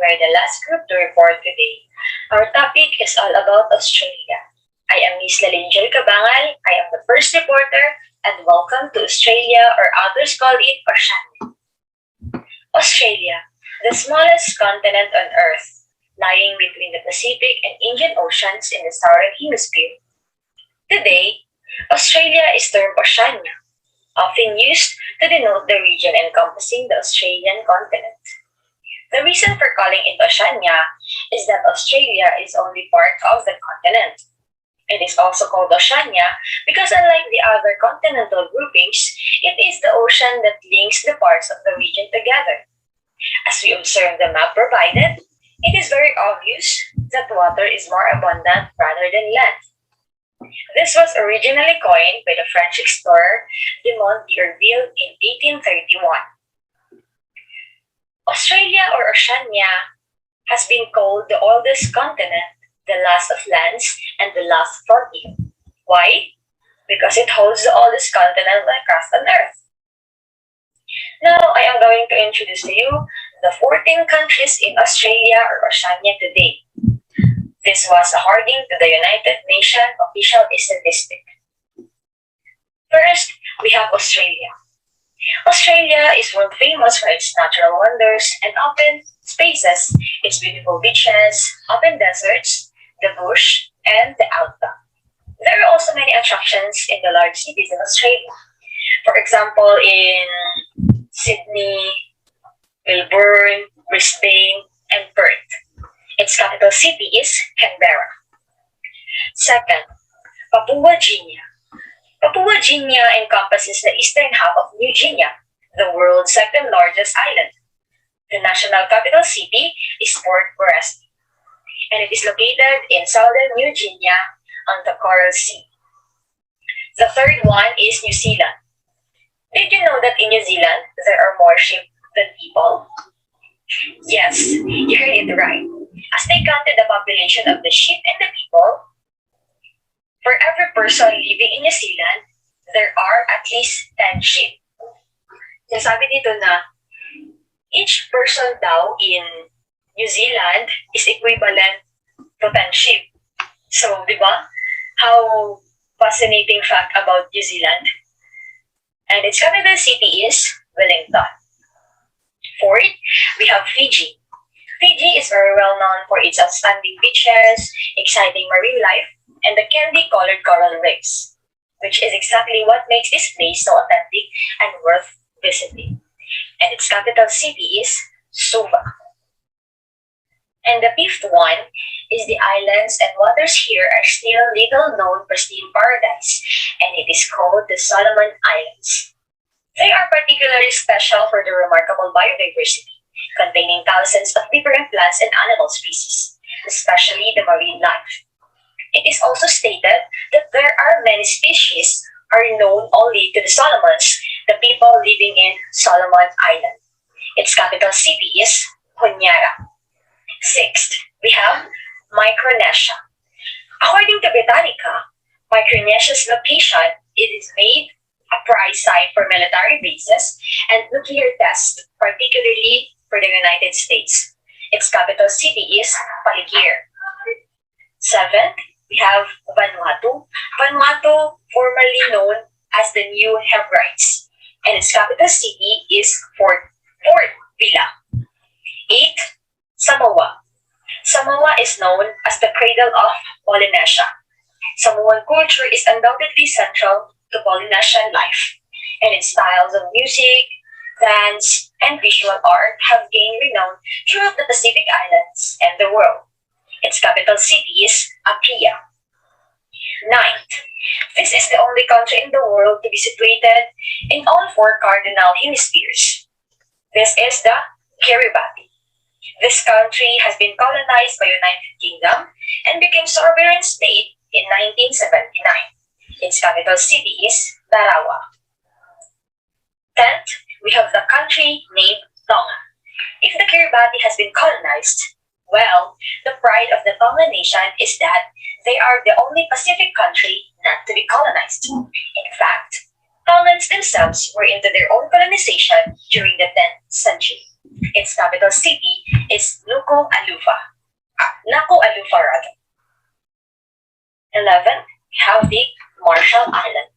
are the last group to report today. Our topic is all about Australia. I am Miss Lalinjel Cabangal. I am the first reporter, and welcome to Australia, or others call it Oceania. Australia, the smallest continent on Earth, lying between the Pacific and Indian Oceans in the southern hemisphere. Today, Australia is termed Oceania, often used to denote the region encompassing the Australian continent. The reason for calling it Oceania is that Australia is only part of the continent. It is also called Oceania because, unlike the other continental groupings, it is the ocean that links the parts of the region together. As we observe the map provided, it is very obvious that water is more abundant rather than land. This was originally coined by the French explorer Dumont d'Urville in 1831. Australia, or Oceania, has been called the oldest continent, the last of lands, and the last frontier. Why? Because it holds the oldest continental crust on Earth. Now, I am going to introduce to you the 14 countries in Australia, or Oceania, today. This was according to the United Nations official statistic. First, we have Australia. Australia is world famous for its natural wonders and open spaces, its beautiful beaches, open deserts, the bush, and the outback. There are also many attractions in the large cities in Australia. For example, in Sydney, Melbourne, Brisbane, and Perth. Its capital city is Canberra. Second, Papua New Guinea. Papua New Guinea encompasses the eastern half of New Guinea, the world's second largest island. The national capital city is Port Moresby, and it is located in southern New Guinea on the Coral Sea. The third one is New Zealand. Did you know that in New Zealand there are more sheep than people? Yes, you heard it right. As they counted the population of the sheep and the people, for every person living in New Zealand, there are at least 10 sheep. Sabi dito na each person daw in New Zealand is equivalent to 10 sheep. So, di ba? How fascinating fact about New Zealand. And its capital city is Wellington. Fourth, we have Fiji. Fiji is very well known for its outstanding beaches, exciting marine life, and the candy-colored coral reefs, which is exactly what makes this place so authentic and worth visiting. And its capital city is Suva. And the fifth one is the islands and waters here are still little known pristine paradise, and it is called the Solomon Islands. They are particularly special for the remarkable biodiversity, containing thousands of different plants and animal species, especially the marine life. It is also stated that there are many species are known only to the Solomons, the people living in Solomon Island. Its capital city is Honiara. Sixth, we have Micronesia. According to Britannica, Micronesia's location it is made a prize site for military bases and nuclear tests, particularly for the United States. Its capital city is Palikir. Seventh, we have Vanuatu. Vanuatu, formerly known as the New Hebrides, and its capital city is Port Vila. Eighth, Samoa. Samoa is known as the cradle of Polynesia. Samoan culture is undoubtedly central to Polynesian life, and its styles of music, dance, and visual art have gained renown throughout the Pacific Islands and the world. Its capital city is Apia. Ninth, this is the only country in the world to be situated in all four cardinal hemispheres. This is the Kiribati. This country has been colonized by United Kingdom and became sovereign state in 1979. Its capital city is Tarawa. Tenth, we have the country named Tonga. If the Kiribati has been colonized, well, the pride of the Tonga nation is that they are the only Pacific country not to be colonized. In fact, Tongans themselves were into their own colonization during the 10th century. Its capital city is Nuku'alofa rather. 11. We have the Marshall Island.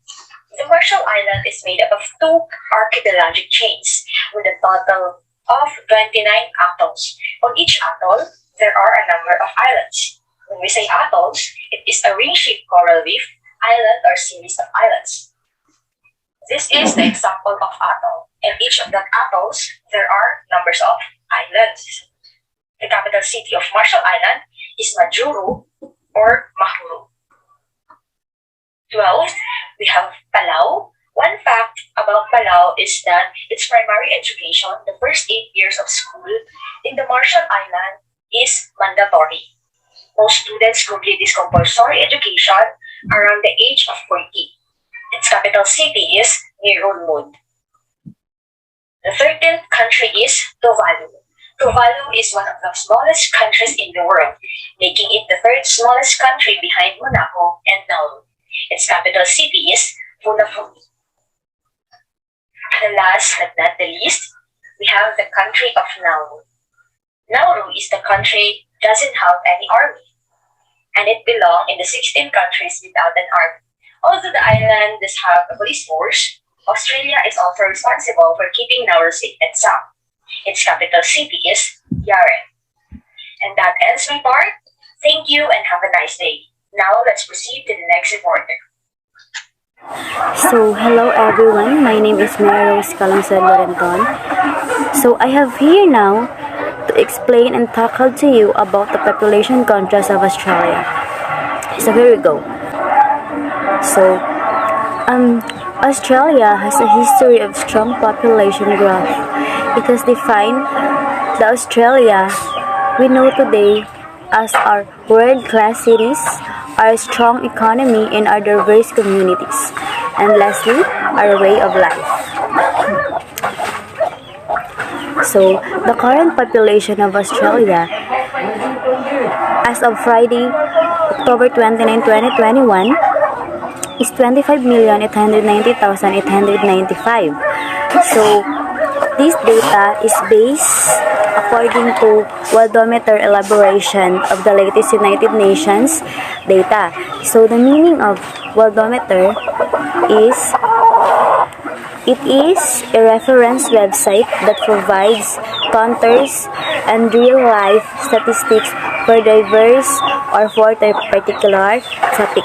The Marshall Island is made up of two archipelagic chains with a total of 29 atolls. On each atoll, there are a number of islands. When we say atolls, it is a ring-shaped coral reef, island, or series of islands. This is the example of atoll. In each of the atolls, there are numbers of islands. The capital city of Marshall Island is Majuro or Mahuru. 12. We have Palau. One fact about Palau is that its primary education, the first 8 years of school in the Marshall Island, is mandatory. Most students complete this compulsory education around the age of 40. Its capital city is Nirunmud. The 13th country is Tuvalu. Tuvalu is one of the smallest countries in the world, making it the third smallest country behind Monaco and Nauru. Its capital city is Funafuti. And last but not the least, we have the country of Nauru. Nauru is the country doesn't have any army, and it belongs in the 16 countries without an army. Although the island does have a police force, Australia is also responsible for keeping Nauru safe and sound. Its capital city is Yaren. And that ends my part. Thank you and have a nice day. Now let's proceed to the next reporter. So, hello everyone. My name is Mary Rose Calungsod Lorenton. So, I have here now to explain and tackle to you about the population contrast of Australia. So, here we go. So, Australia has a history of strong population growth. It has defined the Australia we know today as our world-class cities, our strong economy, and our diverse communities. And lastly, our way of life. So, the current population of Australia as of Friday, October 29, 2021 is 25,890,895. So, this data is based according to Worldometer elaboration of the latest United Nations data. So, the meaning of Worldometer is it is a reference website that provides contours and real-life statistics for diverse or for a particular topic.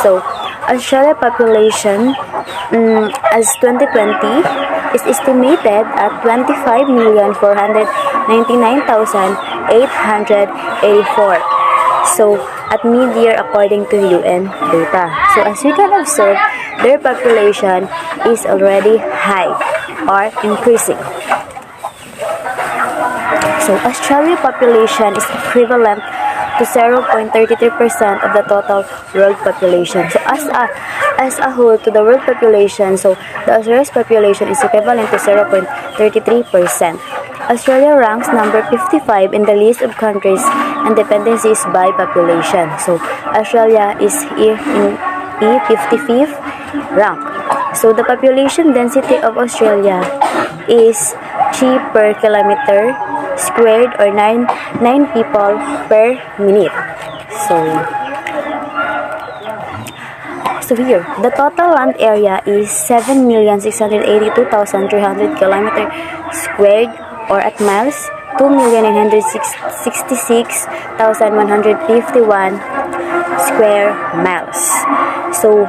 So, Australia population as 2020 is estimated at 25,499,884. So, at mid-year according to UN data. So, as we can observe, their population is already high or increasing. So, Australia population is equivalent to 0.33% of the total world population. So, as a whole to the world population, so the Australia's population is equivalent to 0.33%. Australia ranks number 55 in the list of countries and dependencies by population. So, Australia is here in the 55th rank. So, the population density of Australia is 3 per kilometer squared or 9 people per minute. So here, the total land area is 7,682,300 km squared or at miles 2,966,151 square miles. So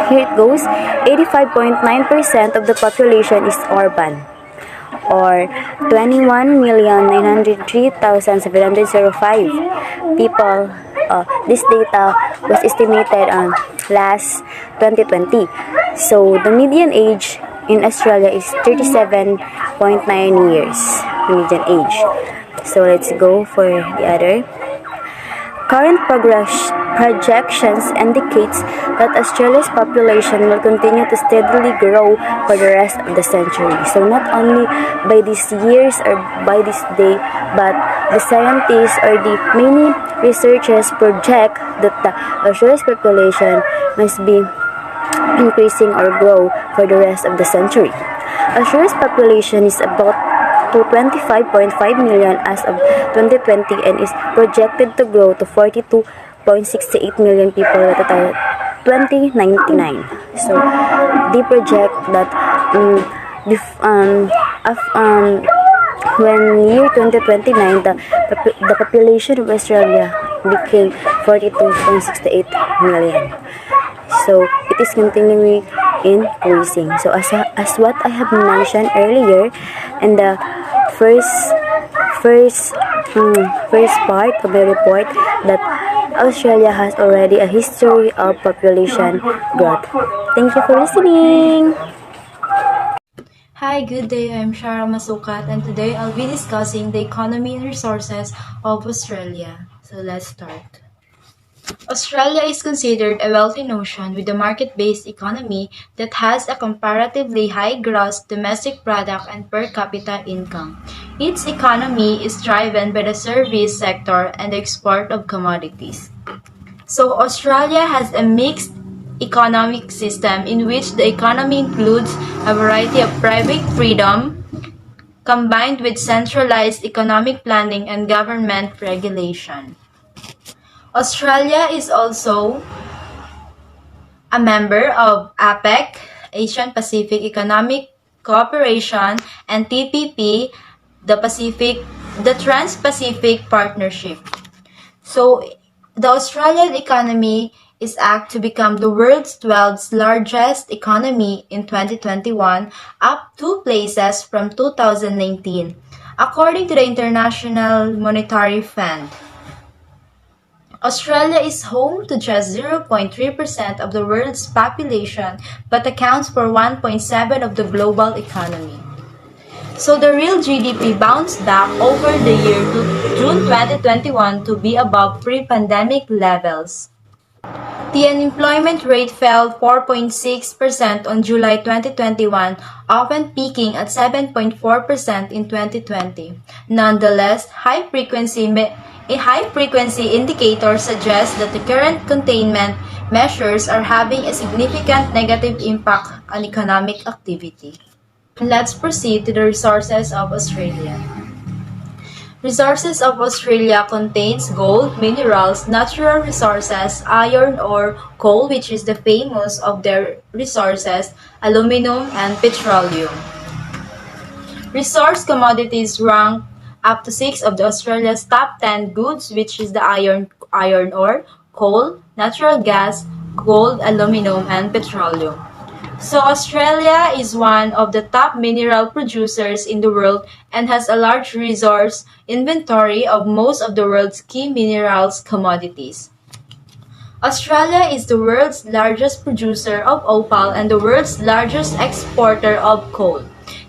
here it goes, 85.9% of the population is urban, or 21,903,705 people. This data was estimated on last 2020. So the median age in Australia is 37.9 years, median age. So let's go for the other. Current projections indicates that Australia's population will continue to steadily grow for the rest of the century. So not only by these years or by this day, but the scientists or the many researchers project that the Australia's population must be increasing or grow for the rest of the century. Australia's population is about to 25.5 million as of 2020 and is projected to grow to 42.68 million people by 2099. So they project that when year 2029, the population of Australia became 42.68 million. So it is continuing increasing. So as what I have mentioned earlier in the first first first part of the report, that Australia has already a history of population growth. Thank you for listening. Hi, good day. I'm Shara Masukat, and today I'll be discussing the economy and resources of Australia. So let's start. Australia is considered a wealthy nation with a market-based economy that has a comparatively high gross domestic product and per capita income. Its economy is driven by the service sector and the export of commodities. So Australia has a mixed economic system in which the economy includes a variety of private freedom combined with centralized economic planning and government regulation. Australia is also a member of APEC, Asian Pacific Economic Cooperation, and TPP, the Trans-Pacific Partnership. So, the Australian economy is act to become the world's 12th largest economy in 2021, up 2 places from 2019, according to the International Monetary Fund. Australia is home to just 0.3% of the world's population but accounts for 1.7% of the global economy. So the real GDP bounced back over the year to June 2021 to be above pre-pandemic levels. The unemployment rate fell 4.6% on July 2021, often peaking at 7.4% in 2020. Nonetheless, high-frequency indicators suggest that the current containment measures are having a significant negative impact on economic activity. Let's proceed to the resources of Australia. Resources of Australia contains gold, minerals, natural resources, iron ore, coal, which is the famous of their resources, aluminum, and petroleum. Resource commodities rank up to 6 of the Australia's top 10 goods, which is the iron ore, coal, natural gas, gold, aluminum, and petroleum. So Australia is one of the top mineral producers in the world and has a large resource inventory of most of the world's key minerals commodities. Australia is the world's largest producer of opal and the world's largest exporter of coal.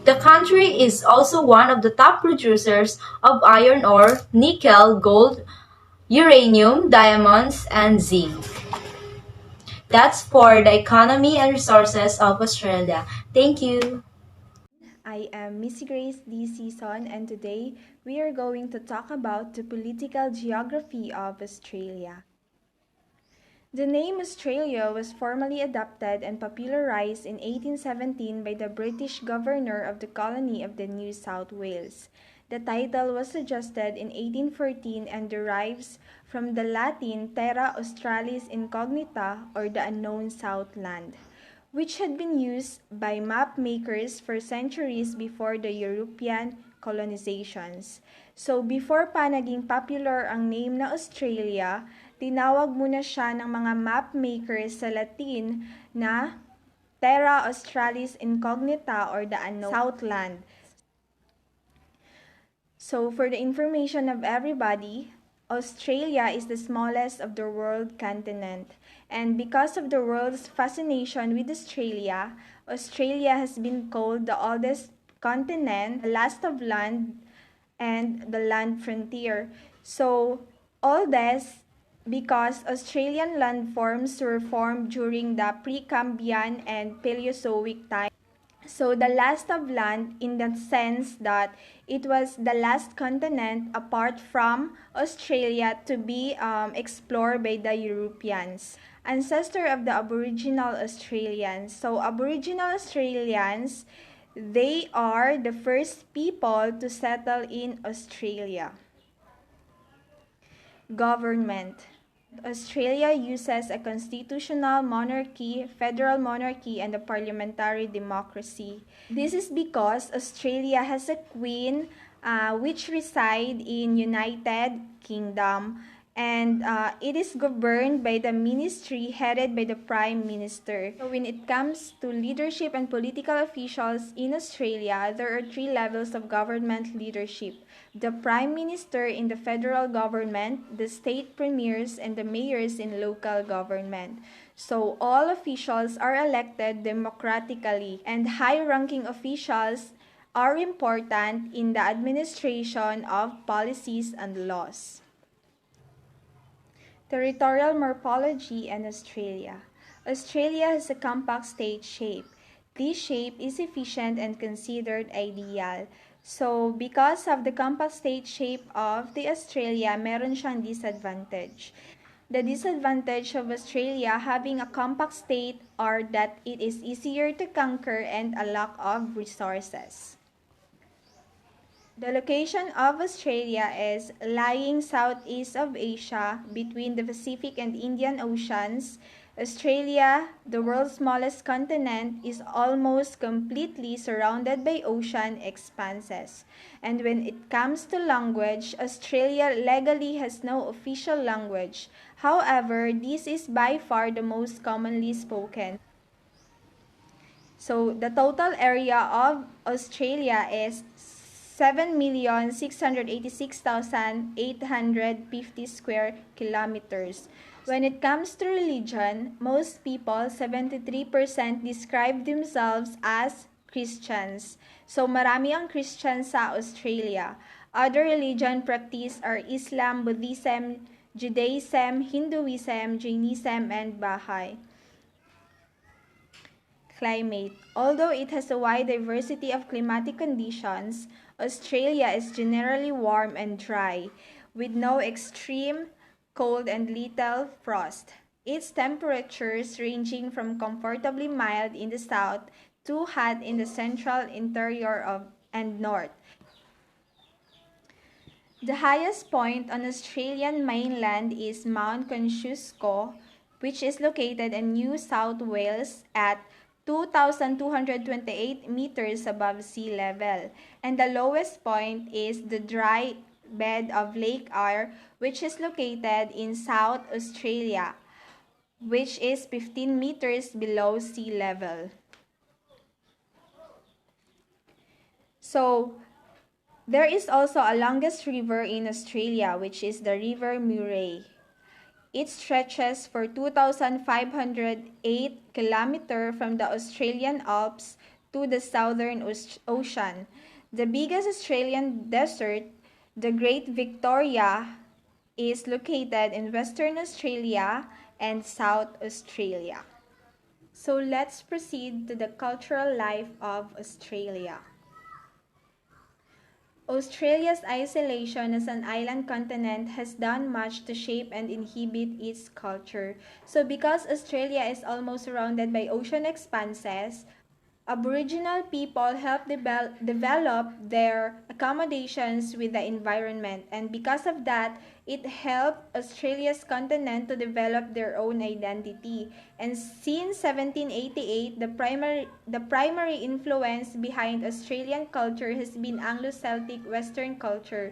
The country is also one of the top producers of iron ore, nickel, gold, uranium, diamonds, and zinc. That's for the economy and resources of Australia. Thank you. I am Missy Grace D. Season, and today we are going to talk about the political geography of Australia. The name Australia was formally adopted and popularized in 1817 by the British governor of the colony of the New South Wales. The title was suggested in 1814 and derives from the Latin Terra Australis Incognita, or the unknown Southland, which had been used by map makers for centuries before the European colonizations. So before pa naging popular ang name na Australia, tinawag muna siya ng mga map makers sa Latin na Terra Australis Incognita, or the unknown Southland. So for the information of everybody, Australia is the smallest of the world continent. And because of the world's fascination with Australia, Australia has been called the oldest continent, the last of land, and the land frontier. So all this because Australian landforms were formed during the Precambrian and Paleozoic time. So the last of land in the sense that it was the last continent apart from Australia to be explored by the Europeans. Ancestor of the Aboriginal Australians. So Aboriginal Australians, They are the first people to settle in Australia. Government. Australia uses a constitutional monarchy, federal monarchy, and a parliamentary democracy. This is because Australia has a queen which reside in United Kingdom, and it is governed by the ministry headed by the Prime Minister. So when it comes to leadership and political officials in Australia, there are three levels of government leadership: the Prime Minister in the federal government, the state premiers, and the mayors in local government. So all officials are elected democratically, and high-ranking officials are important in the administration of policies and laws. Territorial morphology in Australia. Australia has a compact state shape. This shape is efficient and considered ideal. So, because of the compact state shape of the Australia, meron siyang disadvantage. The disadvantage of Australia having a compact state are that it is easier to conquer and a lack of resources. The location of Australia is lying southeast of Asia between the Pacific and Indian Oceans. Australia, the world's smallest continent, is almost completely surrounded by ocean expanses. And when it comes to language, Australia legally has no official language. However, this is by far the most commonly spoken. So the total area of Australia is 7,686,850 square kilometers. When it comes to religion, most people, 73%, describe themselves as Christians. So marami ang Christians sa Australia. Other religion practice are Islam, Buddhism, Judaism, Hinduism, Jainism, and Baha'i. Climate. Although it has a wide diversity of climatic conditions, Australia is generally warm and dry, with no extreme cold and little frost. Its temperatures ranging from comfortably mild in the south to hot in the central interior and north. The highest point on Australian mainland is Mount Kosciuszko, which is located in New South Wales at 2,228 meters above sea level. And the lowest point is the dry bed of Lake Eyre, which is located in South Australia, which is 15 meters below sea level. So, there is also a longest river in Australia, which is the River Murray. It stretches for 2,508 kilometers from the Australian Alps to the Southern Ocean. The biggest Australian desert, the Great Victoria, is located in Western Australia and South Australia. So let's proceed to the cultural life of Australia. Australia's isolation as an island continent has done much to shape and inhibit its culture. So because Australia is almost surrounded by ocean expanses, Aboriginal people help develop their accommodations with the environment, and because of that, it helped Australia's continent to develop their own identity. And since 1788, the primary influence behind Australian culture has been Anglo-Celtic Western culture,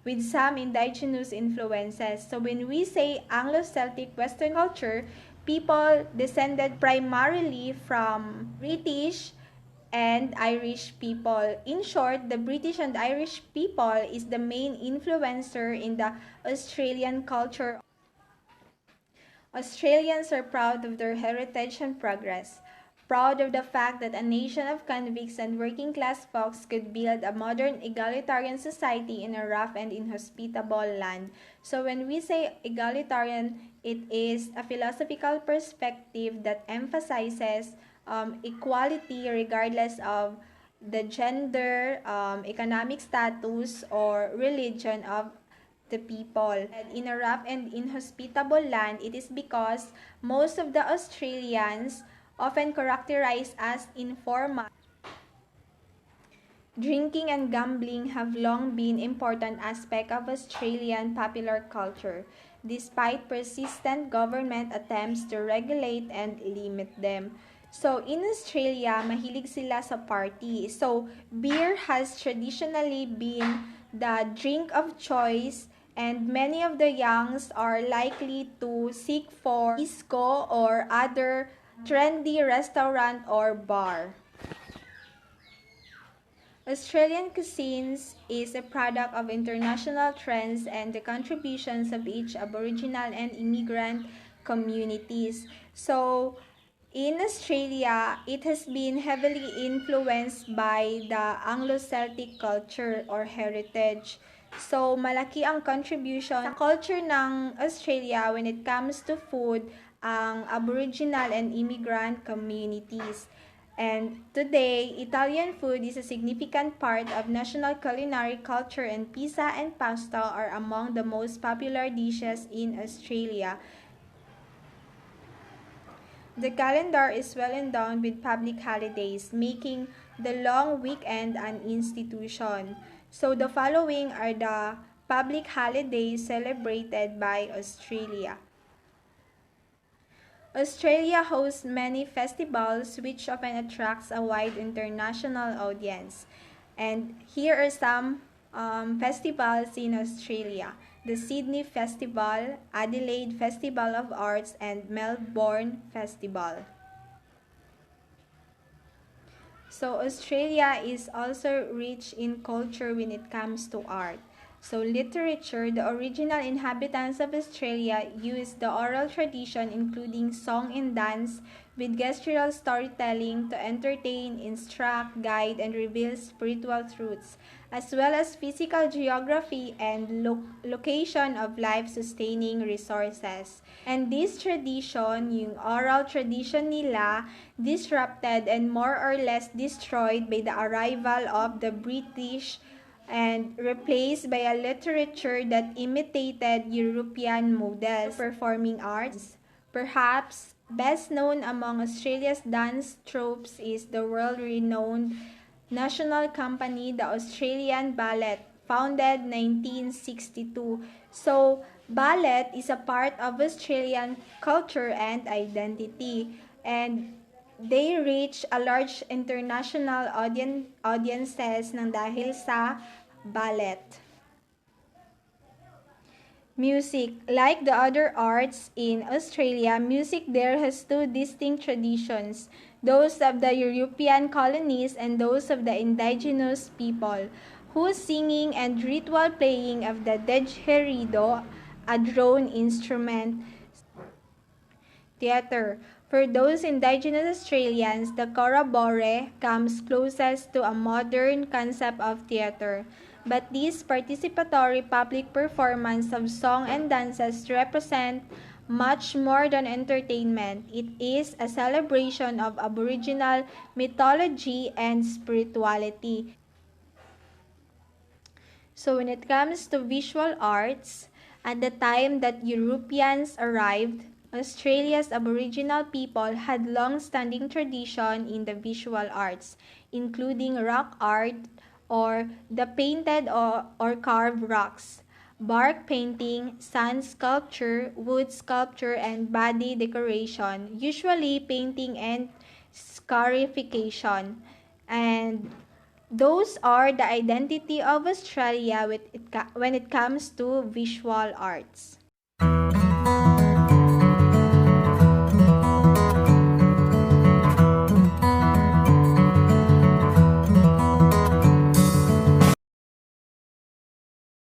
with some indigenous influences. So when we say Anglo-Celtic Western culture, people descended primarily from British and Irish people. In short, the British and Irish people is the main influencer in the Australian culture. Australians are proud of their heritage and progress, proud of the fact that a nation of convicts and working class folks could build a modern egalitarian society in a rough and inhospitable land. So when we say egalitarian, it is a philosophical perspective that emphasizes equality regardless of the gender, economic status, or religion of the people. And in a rough and inhospitable land, it is because most of the Australians, often characterized as informal, Drinking and gambling have long been important aspects of Australian popular culture, despite persistent government attempts to regulate and limit them. So, in Australia, mahilig sila sa party. So, beer has traditionally been the drink of choice, and many of the youngs are likely to seek for disco or other trendy restaurant or bar. Australian cuisines is a product of international trends and the contributions of each Aboriginal and immigrant communities. So, in Australia, it has been heavily influenced by the Anglo-Celtic culture or heritage. So, malaki ang contribution sa culture ng Australia when it comes to food, ang Aboriginal and immigrant communities. And today, Italian food is a significant part of national culinary culture, and pizza and pasta are among the most popular dishes in Australia. The calendar is well endowed with public holidays, making the long weekend an institution. So the following are the public holidays celebrated by Australia. Australia hosts many festivals which often attracts a wide international audience. And here are some festivals in Australia: the Sydney Festival, Adelaide Festival of Arts, and Melbourne Festival. So Australia is also rich in culture when it comes to art. So literature, the original inhabitants of Australia used the oral tradition including song and dance with gestural storytelling to entertain, instruct, guide, and reveal spiritual truths, as well as physical geography and location of life-sustaining resources. And this tradition, yung oral tradition nila, disrupted and more or less destroyed by the arrival of the British and replaced by a literature that imitated European models performing arts. Perhaps best known among Australia's dance troupes is the world-renowned national company, the Australian Ballet, founded 1962. So, ballet is a part of Australian culture and identity, and they reach a large international audiences nang dahil sa ballet. Music. Like the other arts in Australia, music there has two distinct traditions: those of the European colonies and those of the indigenous people, whose singing and ritual playing of the didgeridoo, a drone instrument. Theater. For those indigenous Australians, the corroboree comes closest to a modern concept of theater. But this participatory public performance of song and dances represent much more than entertainment. It is a celebration of Aboriginal mythology and spirituality. So when it comes to visual arts, at the time that Europeans arrived, Australia's Aboriginal people had long-standing tradition in the visual arts, including rock art or the painted or carved rocks, bark painting, sand sculpture, wood sculpture, and body decoration, usually painting and scarification. And those are the identity of Australia when it comes to visual arts.